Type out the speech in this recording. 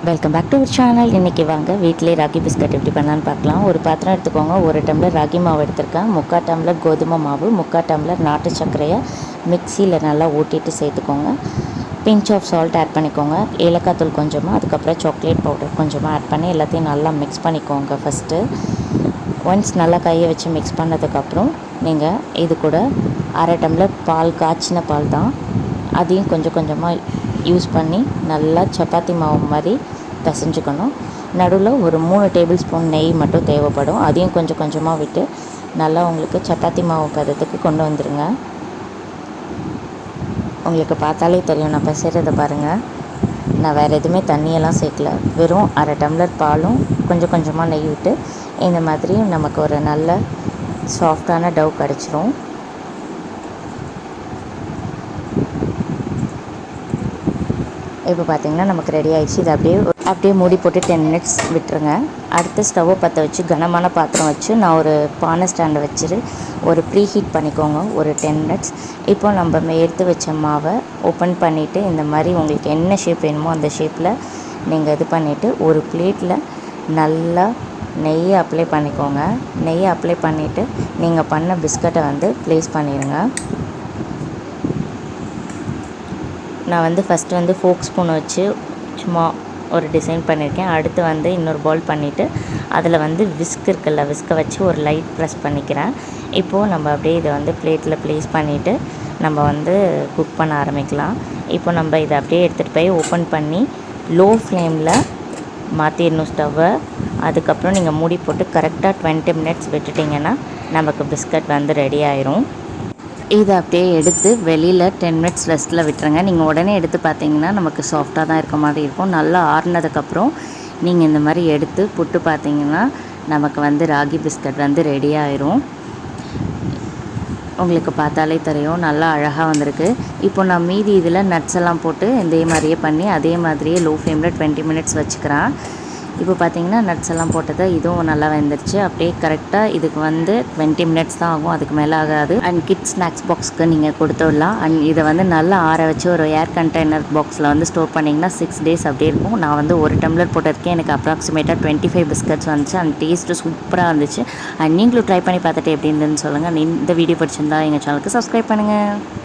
Welcome back to our channel. இன்றைக்கி வாங்க வீட்டிலே ராகி பிஸ்கட் எப்படி பண்ணலான்னு பார்க்கலாம். ஒரு பாத்திரம் எடுத்துக்கோங்க. 1 டம்ளர் ராகி மாவு எடுத்துருக்கேன். 3/4 டம்ளர் கோதுமை மாவு, 3/4 டம்ளர் நாட்டு சர்க்கரையை மிக்சியில் நல்லா ஊட்டிட்டு சேர்த்துக்கோங்க. பிஞ்ச் ஆஃப் சால்ட் ஆட் பண்ணிக்கோங்க. ஏலக்காய் தூள் கொஞ்சமாக, அதுக்கப்புறம் சாக்லேட் பவுடர் கொஞ்சமாக ஆட் பண்ணி எல்லாத்தையும் நல்லா மிக்ஸ் பண்ணிக்கோங்க. ஃபஸ்ட்டு ஒன்ஸ் நல்லா கையை வச்சு மிக்ஸ் பண்ணதுக்கப்புறம் நீங்கள் இது கூட 1/2 டம்ளர் பால், காய்ச்சின பால் தான், அதையும் கொஞ்சம் கொஞ்சமாக யூஸ் பண்ணி நல்லா சப்பாத்தி மாவு மாதிரி பிசைஞ்சுக்கணும். நடுவில் ஒரு 3 டேபிள் ஸ்பூன் நெய் மட்டும் தேவைப்படும். அதையும் கொஞ்சம் கொஞ்சமாக விட்டு நல்லா உங்களுக்கு சப்பாத்தி மாவு பதத்துக்கு கொண்டு வந்துடுங்க. உங்களுக்கு பார்த்தாலே தெரியும், நான் பிசைறதை பாருங்கள். நான் வேறு எதுவுமே தண்ணியெல்லாம் சேர்க்கல. வெறும் 1/2 டம்ளர் பாலும் கொஞ்சம் கொஞ்சமாக நெய் விட்டு இந்த மாதிரி நமக்கு ஒரு நல்ல சாஃப்டான டவ் கிடச்சிரும். இப்போ பார்த்திங்கன்னா நமக்கு ரெடி ஆகிடுச்சு. இது அப்படியே மூடி போட்டு 10 மினிட்ஸ் விட்டுருங்க. அடுத்து ஸ்டவ்வை பற்ற வச்சு கனமான பாத்திரம் வச்சு நான் ஒரு பானை ஸ்டாண்டை வச்சுட்டு ஒரு ப்ரீ ஹீட் பண்ணிக்கோங்க ஒரு 10 மினிட்ஸ். இப்போ நம்ம எடுத்து வச்ச மாவை ஓப்பன் பண்ணிவிட்டு இந்த மாதிரி உங்களுக்கு என்ன ஷேப் வேணுமோ அந்த ஷேப்பில் நீங்கள் இது பண்ணிவிட்டு ஒரு பிளேட்டில் நல்லா நெய்யை அப்ளை பண்ணிக்கோங்க. நெய்யை அப்ளை பண்ணிவிட்டு நீங்கள் பண்ண பிஸ்கட்டை ப்ளேஸ் பண்ணிடுங்க. நான் ஃபஸ்ட்டு ஃபோக் ஸ்பூன் வச்சு சும்மா ஒரு டிசைன் பண்ணியிருக்கேன். அடுத்து இன்னொரு பவுல் பண்ணிவிட்டு அதில் விஸ்க் இருக்குல்ல, விஸ்கை வச்சு ஒரு லைட் ப்ரெஸ் பண்ணிக்கிறேன். இப்போது நம்ம அப்படியே இதை பிளேட்டில் ப்ளேஸ் பண்ணிவிட்டு நம்ம குக் பண்ண ஆரம்பிக்கலாம். இப்போ நம்ம இதை அப்படியே எடுத்துகிட்டு போய் ஓப்பன் பண்ணி லோ ஃப்ளேமில் மாற்றிடணும் ஸ்டவ்வை. அதுக்கப்புறம் நீங்கள் மூடி போட்டு கரெக்டாக 20 மினிட்ஸ் விட்டுட்டிங்கன்னா நமக்கு பிஸ்கட் ரெடி ஆயிரும். இதை அப்படியே எடுத்து வெளியில் 10 மினிட்ஸ் ரெஸ்ட்டில் விட்டுருங்க. நீங்கள் உடனே எடுத்து பார்த்தீங்கன்னா நமக்கு சாஃப்டாக தான் இருக்க மாதிரி இருக்கும். நல்லா ஆறுனதுக்கப்புறம் நீங்கள் இந்த மாதிரி எடுத்து புட்டு பார்த்தீங்கன்னா நமக்கு ராகி பிஸ்கட் ரெடி ஆயிரும். உங்களுக்கு பார்த்தாலே தெரியும், நல்லா அழகாக வந்திருக்கு. இப்போ நான் மீதி இதில் நட்ஸ் எல்லாம் போட்டு இதே மாதிரியே பண்ணி அதே மாதிரியே லோ ஃப்ளேமில் 20 மினிட்ஸ் வச்சுக்கிறேன். இப்போ பார்த்தீங்கன்னா நட்ஸ் எல்லாம் போட்டது இதுவும் நல்லா வெந்துருச்சு. அப்படியே கரெக்டாக இதுக்கு 20 மினிட்ஸ் தான் ஆகும், அதுக்கு மேலே ஆகாது. அண்ட் கிட்ஸ் ஸ்நாக்ஸ் பாக்ஸ்க்கு நீங்கள் கொடுத்துடலாம். அண்ட் இதை நல்லா ஆற வச்சு ஒரு ஏர் கண்டெய்னர் பாக்ஸில் ஸ்டோர் பண்ணிங்கன்னா 6 டேஸ் அப்படியே இருக்கும். நான் 1 டம்ளர் போட்டதுக்கே எனக்கு அப்ராக்சிமேட்டாக 25 பிஸ்கட்ஸ் வந்துச்சு. அண்ட் டேஸ்ட்டு சூப்பராக இருந்துச்சு. அண்ட் நீங்களும் ட்ரை பண்ணி பார்த்துட்டு எப்படி இருந்துன்னு சொல்லுங்கள். இந்த வீடியோ பிடிச்சிருந்தா எங்கள் சேனலுக்கு சப்ஸ்கிரைப் பண்ணுங்கள்.